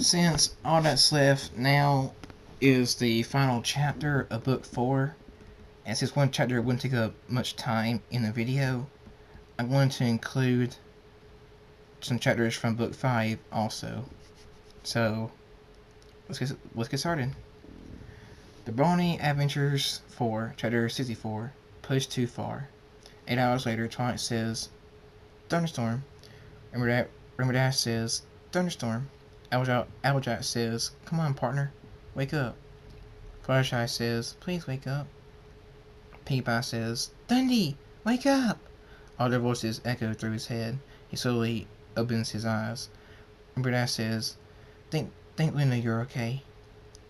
Since all that's left now is the final chapter of book 4, and since one chapter wouldn't take up much time in the video, I'm going to include some chapters from book 5 also. So, let's get started. The Brony Adventures 4, chapter 64, Pushed Too Far. 8 hours later, Twilight says, "Thunderstorm." Rainbow Dash says, "Thunderstorm." Applejack says, "Come on, partner, wake up." Fluttershy says, "Please wake up." Pinkie Pie says, "Dundee, wake up!" All their voices echo through his head. He slowly opens his eyes. Rainbow Dash says, Think Luna, you're okay."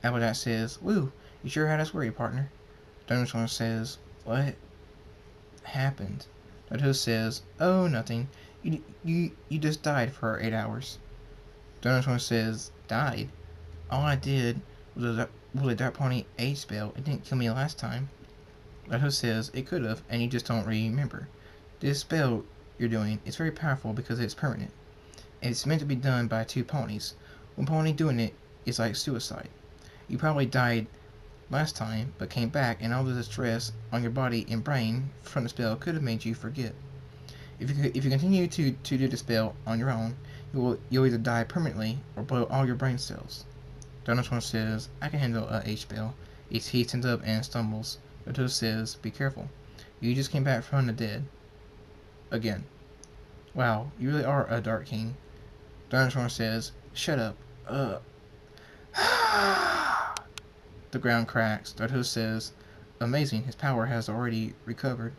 Applejack says, "Woo, you sure had us worried, partner." Thunderstorm says, "What happened?" Dotto says, "Oh, nothing. You just died for 8 hours." Thunderstorm says, "Died? All I did was a Dark Pony age spell. It didn't kill me last time." Dotto says, "It could have, and you just don't remember. This spell you're doing is very powerful because it's permanent. It's meant to be done by 2 ponies. One pony doing it is like suicide. You probably died last time, but came back, and all the stress on your body and brain from the spell could have made you forget. If you continue to do the spell on your own, you'll either die permanently or blow all your brain cells." Dinosaur says, "I can handle a H spell." He stands up and stumbles. Dotto says, "Be careful. You just came back from the dead. Again. Wow, you really are a Dark King." Dinosaur says, "Shut up. The ground cracks. Dotto says, "Amazing, his power has already recovered."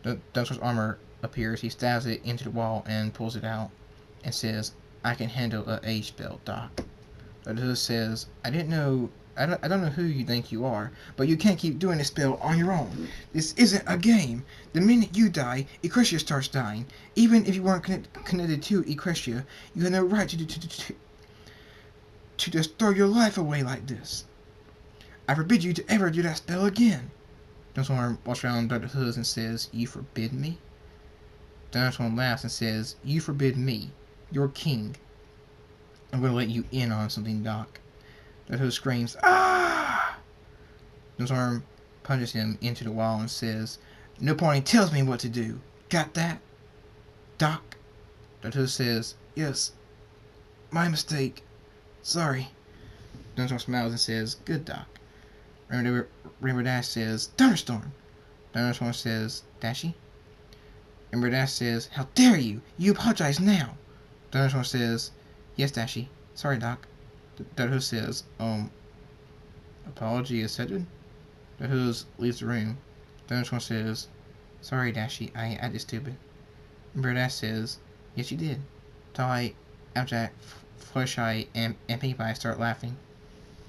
Dinosaur's armor appears. He stabs it into the wall and pulls it out and says, "I can handle a age spell, Doc." Dotto says, I don't know who you think you are, but you can't keep doing this spell on your own. This isn't a game. The minute you die, Equestria starts dying. Even if you weren't connected to Equestria, you have no right to just throw your life away like this. I forbid you to ever do that spell again." Dinosaur walks around Dr. Hoods and says, "You forbid me?" Dinosaur laughs and says, "You forbid me. You're king. I'm going to let you in on something, Doc." Dr. Hood screams, "Ah!" Dinosaur punches him into the wall and says, "No pony tells me what to do. Got that, Doc?" Dr. Hood says, "Yes, my mistake. Sorry." Dinosaur smiles and says, "Good, Doc." Rainbow Dash says, "Thunderstorm." Dinosaur says, "Dashy?" Rainbow Dash says, "How dare you! You apologize now." Dinosaur says, "Yes, Dashy. Sorry, Doc." Dotto says, apology accepted." Dotto leaves the room. Dinosaur says, "Sorry, Dashy, I acted stupid." Rainbow Dash says, "Yes, you did." Twilight, Applejack, Fluttershy, and Pinkie Pie start laughing.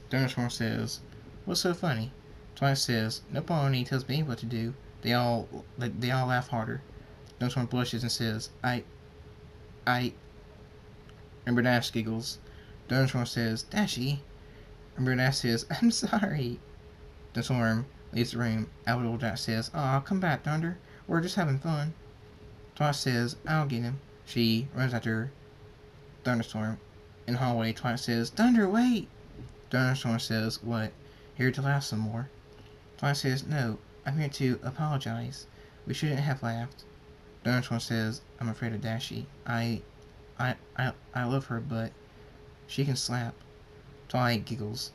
Dinosaur says, "What's so funny?" Twilight says, "No pony tells me what to do." They all laugh harder. Dinosaur blushes and says, I. Rainbow Dash giggles. Dinosaur says, "Dashy." Rainbow Dash says, "I'm sorry." Dinosaur leaves the room. Applejack says, "Aw, come back, Thunder. We're just having fun." Twilight says, "I'll get him." She runs after Thunderstorm. In the hallway, Twilight says, "Thunder, wait!" Thunderstorm says, "What? Here to laugh some more?" Twilight says, "No, I'm here to apologize. We shouldn't have laughed." Thunderstorm says, "I'm afraid of Dashy. I love her, but she can slap." Twilight giggles.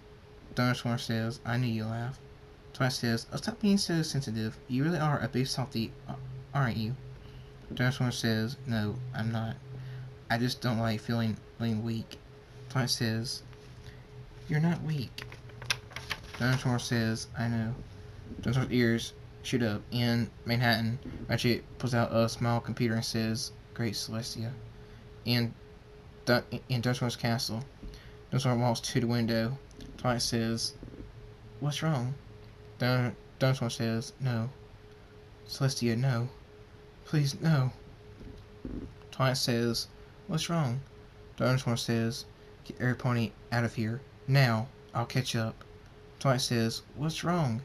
Thunderstorm says, "I knew you'd laugh." Twilight says, "Oh, stop being so sensitive. You really are a big softy, aren't you?" Thunderstorm says, "No, I'm not. I just don't like feeling weak." Twilight says, "You're not weak." Dinosaur says, "I know." Dinosaur's ears shoot up. In Manhattan, Ratchet pulls out a small computer and says, "Great Celestia." In Dinosaur's castle, Dinosaur walks to the window. Twilight says, "What's wrong?" Dinosaur says, "No. Celestia, no. Please, no." Twilight says, "What's wrong?" Dinosaur says, "Get every pony out of here. Now. I'll catch up." Twilight says, "What's wrong?"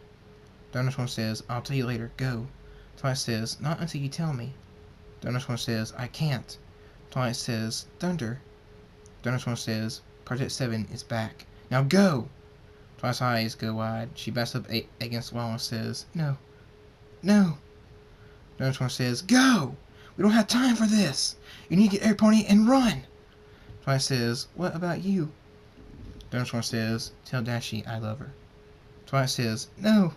Dinosaur says, "I'll tell you later. Go." Twilight says, "Not until you tell me." Dinosaur says, "I can't." Twilight says, "Thunder." Dinosaur says, Project 7 is back. Now go! Twilight's eyes go wide. She backs up against the wall and says, No. No. Thunderstorm says, Go! We don't have time for this! You need to get Air Pony and run! Twilight says, What about you? Thunderstorm says, Tell Dashie I love her. Twilight says, No.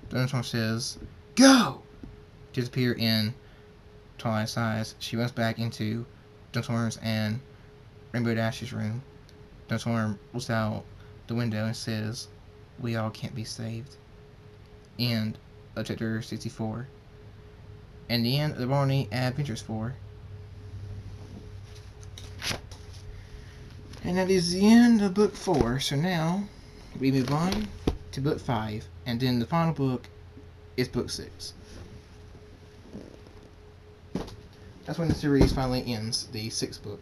Thunderstorm says, Go! Disappear in Twilight's eyes. She runs back into Thunderstorm's and Rainbow Dash's room. Thunderstorm looks out the window and says, We all can't be saved. End of chapter 64. And the end of the Brony Adventures 4. And that is the end of book 4. So now we move on to book 5. And then the final book is book 6. That's when the series finally ends, the 6th book.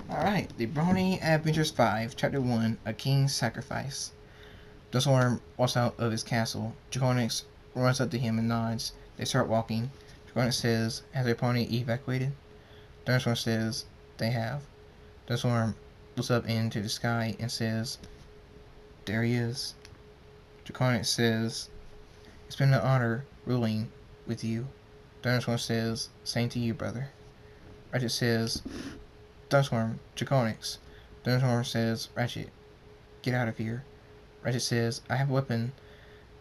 Alright, the Brony Adventures 5, Chapter 1, A King's Sacrifice. Thunderstorm walks out of his castle. Dragonix runs up to him and nods. They start walking. Dragonix says, Has their pony evacuated? Thunderstorm says, They have. Thunderstorm looks up into the sky and says, There he is. Dragonix says, It's been an honor ruling with you. Thunderstorm says, Same to you, brother. Ratchet says, Thunderstorm, Dragonix. Thunderstorm says, Ratchet, get out of here. Ratchet says, I have a weapon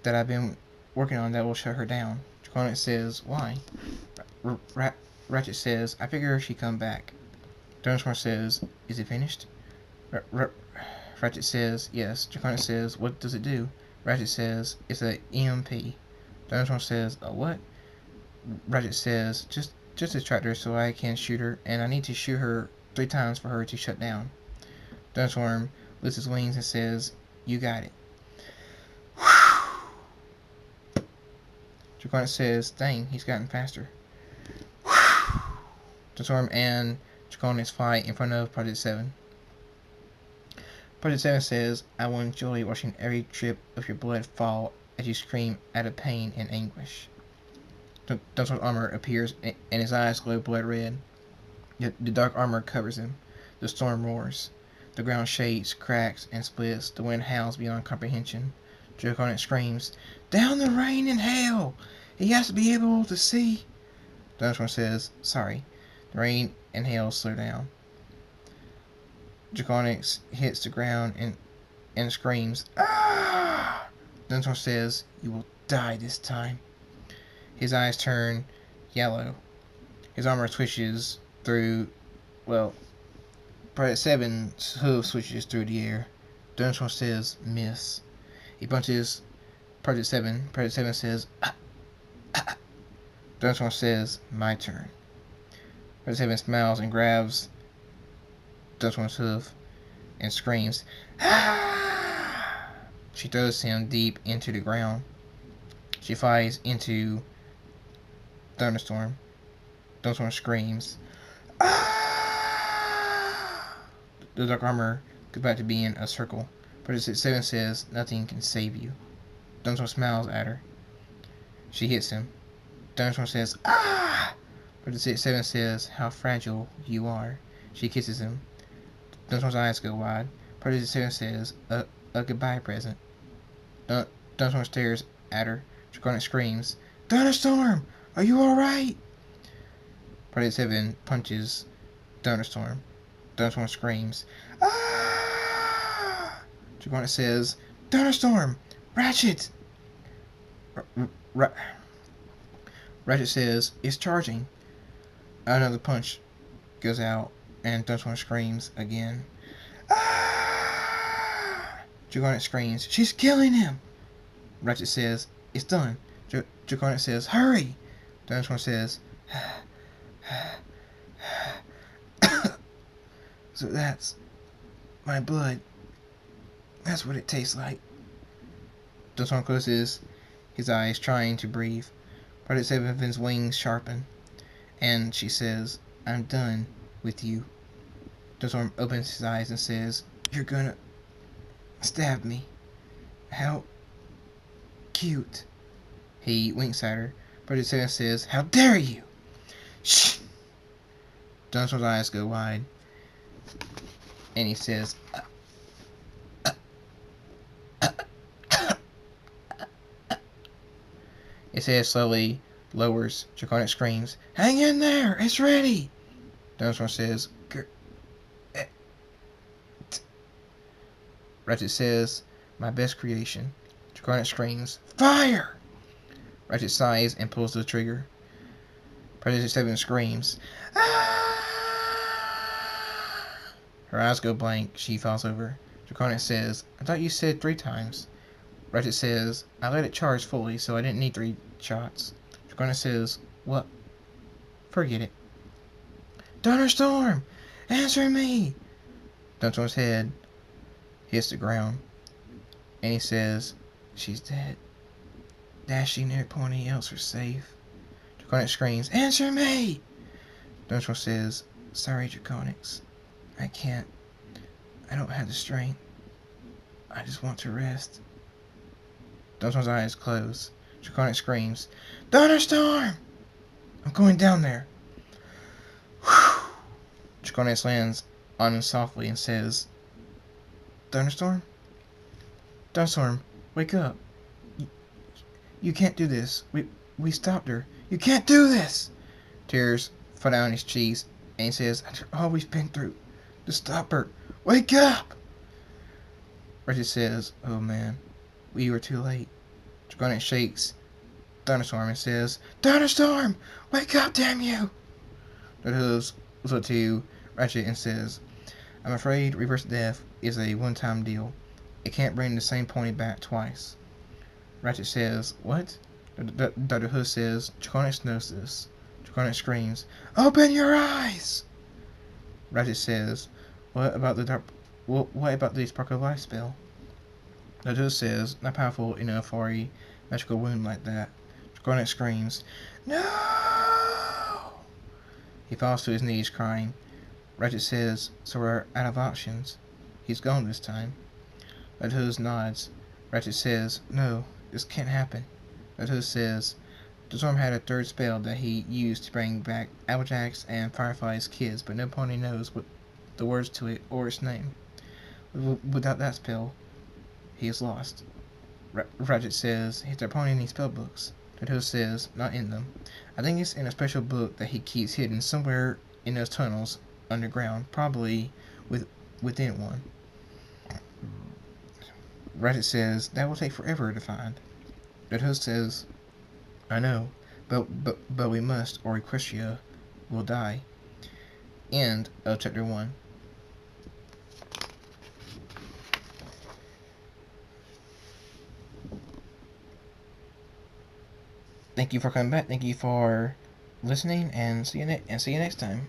that I've been working on that will shut her down. Dragonix says, Why? Ratchet says, I figure she'd come back. Thunderstorm says, Is it finished? Ratchet says, Yes. Dragonix says, What does it do? Ratchet says, It's a EMP. Thunderstorm says, A what? Ratchet says, Just distract her so I can shoot her, and I need to shoot her 3 times for her to shut down. Thunderstorm lifts his wings and says, You got it. Dragonix says, Dang, he's gotten faster. Thunderstorm and Dragonix fly in front of Project 7. Project 7 says, I will enjoy watching every drip of your blood fall as you scream out of pain and anguish. Thunderstorm's armor appears and his eyes glow blood red. The dark armor covers him. The storm roars. The ground shakes, cracks, and splits. The wind howls beyond comprehension. Dragonix screams, Down the rain and hail! He has to be able to see. Thunderstorm says, Sorry. The rain and hail slow down. Dragonix hits the ground and screams, Ah! Thunderstorm says, You will die this time. His eyes turn yellow. His armor switches through, Project 7's hoof switches through the air. Thunderstorm says, Miss. He punches Project 7. Project 7 says, Ah! Ah! Thunderstorm says, My turn. Project 7 smiles and grabs Thunderstorm's hoof and screams, Ah! She throws him deep into the ground. She flies into Thunderstorm. Thunderstorm screams, Ah! The dark armor goes back to being a circle. Project 7 says, Nothing can save you. Thunderstorm smiles at her. She hits him. Thunderstorm says, Ah! Project 7 says, How fragile you are. She kisses him. Thunderstorm's eyes go wide. Project 7 says, A goodbye present. Thunderstorm stares at her. Dragonix screams, Thunderstorm! Are you alright? Project 7 punches Thunderstorm. Thunderstorm screams, Ah! Dragonix says, Thunderstorm! Ratchet! Ratchet says, It's charging. Another punch goes out, and Thunderstorm screams again. Ah! Dragonix screams, She's killing him! Ratchet says, It's done. Dragonix says, Hurry! Thunderstorm says, So that's my blood. That's what it tastes like. Thunderstorm closes his eyes, trying to breathe. Project 7's wings sharpen, and she says, I'm done with you. Thunderstorm opens his eyes and says, You're gonna stab me. How cute. He winks at her. Project 7 says, How dare you! Shh! Dinosaur's eyes go wide, and he says, his head slowly lowers. Draconic screams, "Hang in there! It's ready!" Dinosaur says, Ratchet says, "My best creation." Draconic screams, "Fire!" Ratchet sighs and pulls the trigger. Predator 7 screams, "Ah!" Her eyes go blank. She falls over. Draconic says, "I thought you said 3 times." Ratchet says, "I let it charge fully, so I didn't need 3 shots." Draconic says, "What? Forget it." "Thunderstorm! Answer me!" Thunderstorm's head hits the ground, and he says, "She's dead. Dashing and Pony else are safe." Draconic screams, "Answer me!" Thunderstorm says, "Sorry, Draconics. I can't. I don't have the strength. I just want to rest." Thunderstorm's eyes close. Draconic screams, "Thunderstorm! I'm going down there." Draconic lands on him softly and says, "Thunderstorm? Thunderstorm, wake up. You can't do this. We stopped her. You can't do this!" Tears fall down his cheeks, and he says, "I've always been through to stop her. Wake up!" Ratchet says, "Oh man, we were too late." Draconic shakes Thunderstorm and says, "Thunderstorm! Wake up, damn you!" The hooves look to Ratchet and says, "I'm afraid reverse death is a one-time deal. It can't bring the same pony back twice." Ratchet says, "What?" Dr. Hood says, "Draconic knows this." Draconic screams, "Open your eyes!" Ratchet says, What about the spark of life spell?" Dr. Hood says, "Not powerful enough for a magical wound like that." Draconic screams, "No!" He falls to his knees crying. Ratchet says, "So we're out of options." He's gone this time. Dr. Hood nods. Ratchet says, "No, this can't happen." Dr. Hood says, "The Storm had a 3rd spell that he used to bring back Applejack's and Firefly's kids, but no pony knows what the words to it or its name. Without that spell, he is lost." Ratchet says, "Is there a pony in these spell books?" Dr. Hood says, "Not in them. I think it's in a special book that he keeps hidden somewhere in those tunnels underground, probably within one." Ratchet says, "That will take forever to find." Dr. Hood says, "I know, but we must, or Equestria will die." End of Chapter 1. Thank you for coming back. Thank you for listening, and see you next time.